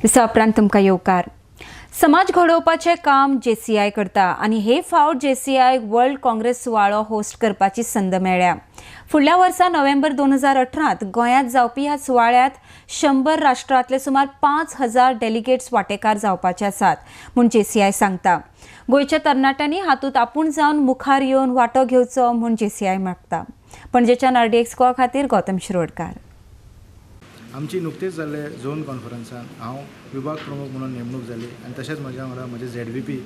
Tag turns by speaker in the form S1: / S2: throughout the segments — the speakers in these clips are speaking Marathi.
S1: दिसा उपरांत तुमकां येवकार. समाज घडोवपाचें काम JCI करता आनी हे फावट JCI वर्ल्ड काँग्रेस सुवाळो होस्ट करपाची संद मेळ्ळ्या. फुडल्या वर्सा नोव्हेंबर 2018 गोंयांत जावपी ह्या सुवाळ्यात 100 राष्ट्रांतले सुमार 5000 डेलिगेट्स वांटेकार जावपाचे आसात म्हूण JCI सांगता. गोंयच्या तरणाट्यांनी हातूंत आपूण जावन मुखार येवन वांटो घेवचो म्हूण JCI मागता. पणजेच्या नार्डी एक्सपो खातीर गौतम शिरोडकार.
S2: आमची नुकतीच जाल्ले झोन कॉन्फरन्सान हांव विभाग प्रमुख म्हणून नेमणूक जाली आनी तशेंच म्हज्या वांगडा म्हजे ZVP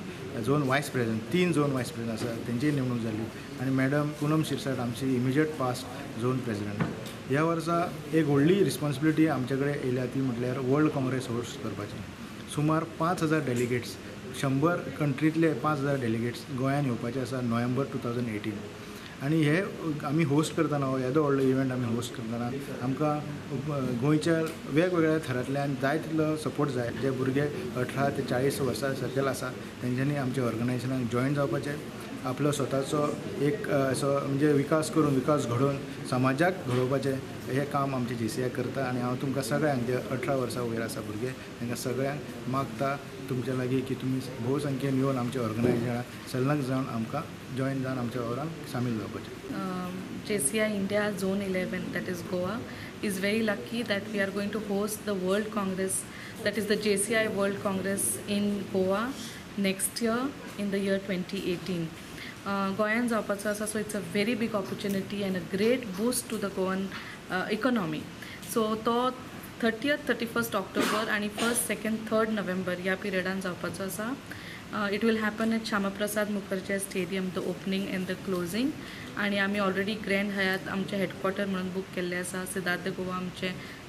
S2: झोन वायस प्रेसिडेंट 3 झोन वायस प्रेसिडेंट आसा तेंचीय नेमणूक जाली आनी मॅडम पूनम शिरसाट आमची इमिजिएट पास्ट झोन प्रेसिडेंट. ह्या वर्सा एक व्हडली रिस्पॉन्सिबिलिटी आमचे कडेन येयल्या ती म्हटल्यार वर्ल्ड काँग्रेस होस्ट करपाची. सुमार 5000 डेलिगेट्स 100 कंट्रींतले 5000 डेलिगेट्स गोंयांत येवपाचे आसा नोव्हेंबर 2018 आनी हे आमी होस्ट करतना येदो व्हडलो इव्हेंट आमी होस्ट करतना आमकां गोंयच्या वेगवेगळ्या थरांतल्यान जाय तितलो सपोर्ट जाय. जे भुरगे 18 ते 40 वर्सां सकयल आसा तेंच्यांनी आमच्या ऑर्गनायझेशनाक जॉयन जावपाचें, आपलो स्वताचो एक असो म्हणजे विकास घडोवन समाजाक घडोवपाचें हें काम आमचे JCI करता. आनी हांव तुमकां सगळ्यांक जे 18 वर्सां वयर आसा भुरगे तांकां सगळ्यांक मागता तुमच्या लागीं की तुमी भोव संख्येन येवन आमच्या ऑर्गनायझेशनाक संलग्न जावन आमकां जॉयन जावन आमच्या वावरान सामील जावपाचें.
S3: JCI India Zone 11, that is Goa, is very lucky that we are going to host the World Congress, that is the JCI World Congress in Goa next year in the year 2018. Goyan जावपाचो आसा, so it's a very big opportunity and a great boost to the Goan economy. So तो 30th 31st October आणि 1st 2nd 3rd November ह्या पिरियडान जावपाचो आसा. It will happen at Shamaprasad Mukherjee Stadium, the opening and the closing. आणि आमी ऑलरेडी ग्रँड हयात आमचे हेडक्वॉर्टर म्हणून बूक केल्ले आसा, सिद्धार्थ गोवा आमचे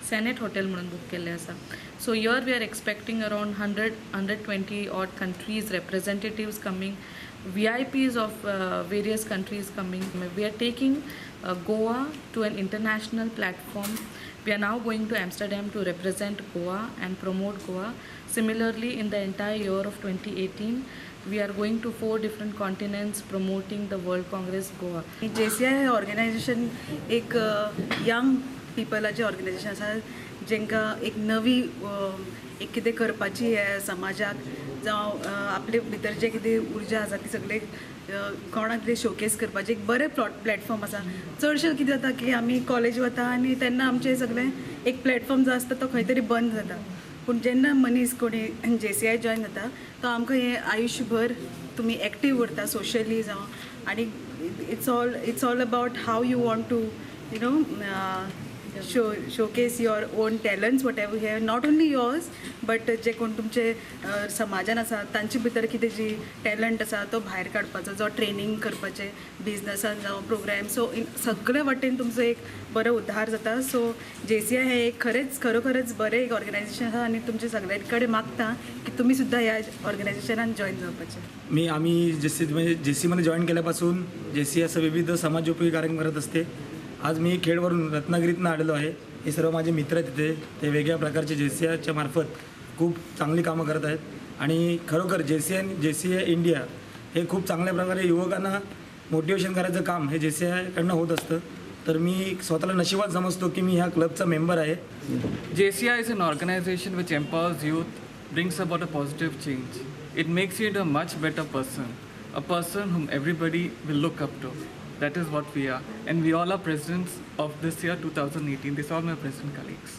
S3: सेनेट हॉटेल म्हणून बूक केल्ले आसा. So here we are expecting around 120 odd countries, representatives coming, VIPs of various countries coming. We are taking Goa to an international platform. We are now going to Amsterdam to represent Goa and promote Goa. Similarly, in the entire year of 2018, we are going to 4 different continents promoting the World Congress Goa.
S4: JCI हे ऑर्गनायझेशन एक यंग पिपलाचें ऑर्गनायझेशन आसा जेंकां एक नवी एक कितें करपाची समाजाक जावं आपले भितर जे कितें उर्जा आसा ती सगळे कोणाक कितें शोकेस करपाचें एक बरें प्लॅटफॉर्म आसा. चडशें कितें जाता की आमी कॉलेज वता आनी तेन्ना आमचें सगळें एक प्लॅटफॉर्म जो आसता तो खंय तरी बंद जाता. पूण जेन्ना मनीस कोणी JCI जॉयन जाता तो आमकां हें आयुश्यभर तुमी एक्टीव उरता सोशली जावं आनी it's all about how you want to you know showcase your own talents, whatever you have, not only yours but जे कोण तुमचे समाजान आसा तांचे भितर कितें जी टॅलंट आसा तो भायर काडपाचो, जो ट्रेनींग करपाचें बिजनसान जावं प्रोग्राम, सो सगळे वाटेन तुमचो एक बरो उद्धार जाता. सो JCI हे एक खरोखरच बरें एक ऑर्गनायझेशन आसा आनी तुमचे सगळे कडेन मागता की तुमी सुद्दां ह्या ऑर्गनायझेशनान जॉईन जावपाचें.
S5: आम्ही JC मध्ये जॉईन केल्यापासून JCI असं विविध समाजोपयोगी कार्यक्रम करत असते. आज मी खेडवरून रत्नागिरीतनं आलेलो आहे. हे सर्व माझे मित्र आहेत तिथे, ते वेगळ्या प्रकारचे JCIच्या मार्फत खूप चांगली कामं करत आहेत आणि खरोखर JCI इंडिया हे खूप चांगल्या प्रकारे युवकांना मोटिवेशन करायचं काम हे JCIकडनं होत असतं. तर मी स्वतःला नशिबात समजतो की मी ह्या क्लबचा मेंबर आहे.
S6: JCI is an organization which empowers youth, brings about a positive change. It makes you into a much better person, a person whom everybody will look up to. That is what we are, and we all are presidents of this year 2018. These are all my president colleagues.